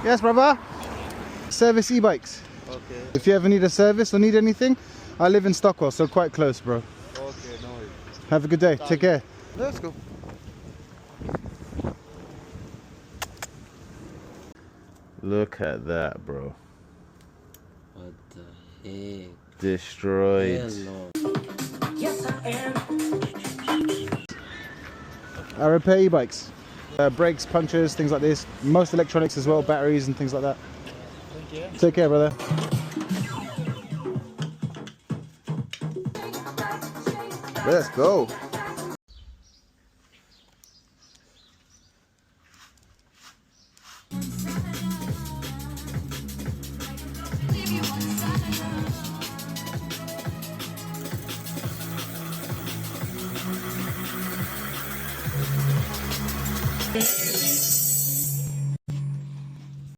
Yes, brother. Service e-bikes. Okay. If you ever need a service or need anything, I live in Stockwell, so quite close, bro. Okay, no worries. Have a good day. Take care. Let's go. Look at that, bro. What the heck? Destroyed. Hell no. Yes, I am. I repair e-bikes. Brakes, punches, things like this. Most electronics as well, batteries and things like that. Thank you. Take care, brother. Let's go.